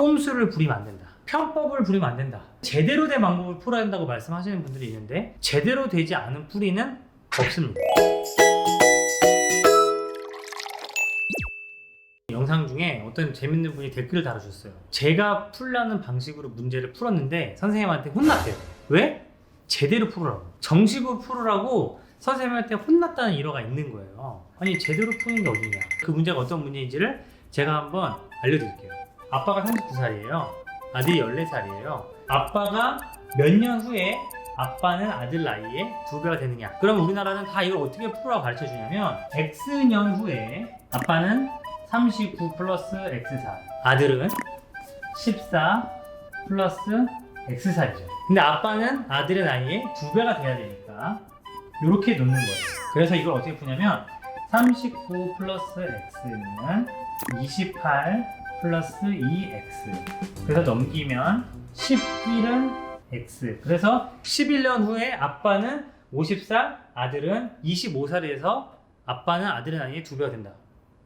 꼼수를 부리면 안 된다. 편법을 부리면 안 된다. 제대로 된 방법을 풀어야 한다고 말씀하시는 분들이 있는데 제대로 되지 않은 풀이는 없습니다. 영상 중에 어떤 재밌는 분이 댓글을 달아주셨어요. 제가 풀라는 방식으로 문제를 풀었는데 선생님한테 혼났대요. 왜? 제대로 풀으라고. 정식으로 풀으라고 선생님한테 혼났다는 일화가 있는 거예요. 아니 제대로 푸는 게 어디냐. 그 문제가 어떤 문제인지를 제가 한번 알려드릴게요. 아빠가 39살이에요. 아들이 14살이에요. 아빠가 몇 년 후에 아빠는 아들 나이에 2배가 되느냐. 그럼 우리나라는 다 이걸 어떻게 풀으라고 가르쳐 주냐면 X년 후에 아빠는 39 플러스 X4, 아들은 14 플러스 X4이죠. 근데 아빠는 아들의 나이에 2배가 돼야 되니까 이렇게 놓는 거예요. 그래서 이걸 어떻게 푸냐면 39 플러스 X는 28 플러스 2X. 그래서 넘기면 11은 X. 그래서 11년 후에 아빠는 50살, 아들은 25살이 돼서 아빠는 아들의 나이에 2배가 된다.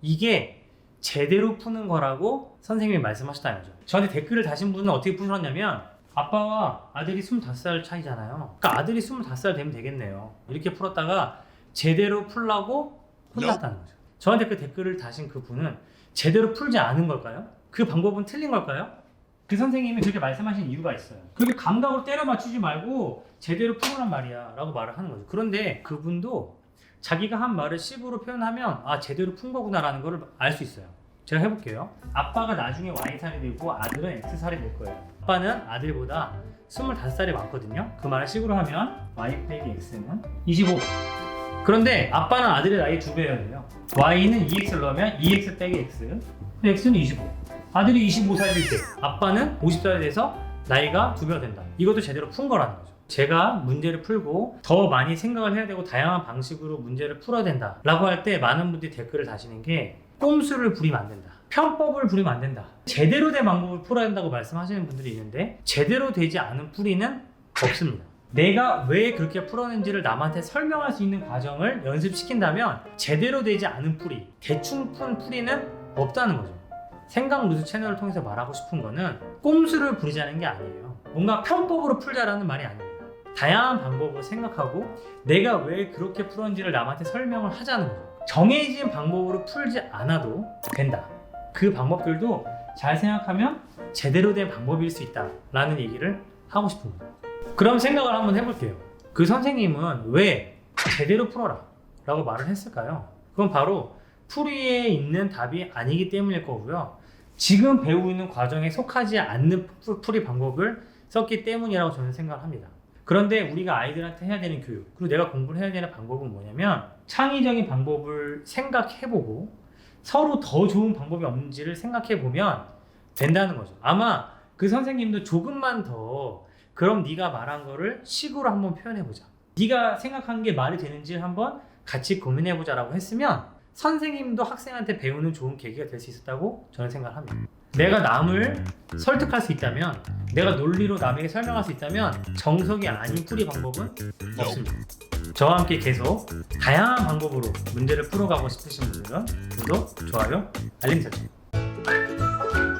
이게 제대로 푸는 거라고 선생님이 말씀하셨다는 거죠. 저한테 댓글을 다신 분은 어떻게 푸셨냐면 아빠와 아들이 25살 차이잖아요. 그러니까 아들이 25살 되면 되겠네요. 이렇게 풀었다가 제대로 풀라고 혼났다는 거죠. 저한테 그 댓글을 다신 그 분은 제대로 풀지 않은 걸까요? 그 방법은 틀린 걸까요? 그 선생님이 그렇게 말씀하신 이유가 있어요. 그렇게 감각으로 때려 맞추지 말고 제대로 풀으란 말이야 라고 말을 하는 거죠. 그런데 그분도 자기가 한 말을 씹으로 표현하면 아 제대로 푼 거구나 라는 걸 알 수 있어요. 제가 해볼게요. 아빠가 나중에 Y살이 되고 아들은 X살이 될 거예요. 아빠는 아들보다 25살이 많거든요. 그 말을 식으로 하면 Y 빼기 X는 25. 그런데 아빠는 아들의 나이 2배여야 돼요. Y는 2X를 넣으면 2X 빼기 X. X는 25. 아들이 25살일 때 아빠는 50살이 돼서 나이가 2배가 된다. 이것도 제대로 푼 거라는 거죠. 제가 문제를 풀고 더 많이 생각을 해야 되고 다양한 방식으로 문제를 풀어야 된다 라고 할 때 많은 분들이 댓글을 다시는 게 꼼수를 부리면 안 된다. 편법을 부리면 안 된다. 제대로 된 방법을 풀어야 한다고 말씀하시는 분들이 있는데 제대로 되지 않은 풀이는 없습니다. 내가 왜 그렇게 풀었는지를 남한테 설명할 수 있는 과정을 연습시킨다면 제대로 되지 않은 풀이, 대충 푼 풀이는 없다는 거죠. 생각 루트 채널을 통해서 말하고 싶은 거는 꼼수를 부리자는 게 아니에요. 뭔가 편법으로 풀자라는 말이 아닙니다. 다양한 방법으로 생각하고 내가 왜 그렇게 풀었는지를 남한테 설명을 하자는 거죠. 정해진 방법으로 풀지 않아도 된다. 그 방법들도 잘 생각하면 제대로 된 방법일 수 있다 라는 얘기를 하고 싶습니다. 그럼 생각을 한번 해볼게요. 그 선생님은 왜 제대로 풀어라 라고 말을 했을까요? 그건 바로 풀이에 있는 답이 아니기 때문일 거고요. 지금 배우고 있는 과정에 속하지 않는 풀이 방법을 썼기 때문이라고 저는 생각을 합니다. 그런데 우리가 아이들한테 해야 되는 교육, 그리고 내가 공부를 해야 되는 방법은 뭐냐면 창의적인 방법을 생각해보고 서로 더 좋은 방법이 없는지를 생각해보면 된다는 거죠. 아마 그 선생님도 조금만 더 그럼 네가 말한 거를 식으로 한번 표현해보자. 네가 생각한 게 말이 되는지 한번 같이 고민해보자 라고 했으면 선생님도 학생한테 배우는 좋은 계기가 될 수 있었다고 저는 생각을 합니다. 내가 남을 설득할 수 있다면, 내가 논리로 남에게 설명할 수 있다면 정석이 아닌 풀이 방법은 없습니다. 저와 함께 계속 다양한 방법으로 문제를 풀어가고 싶으신 분들은 구독, 좋아요, 알림 설정.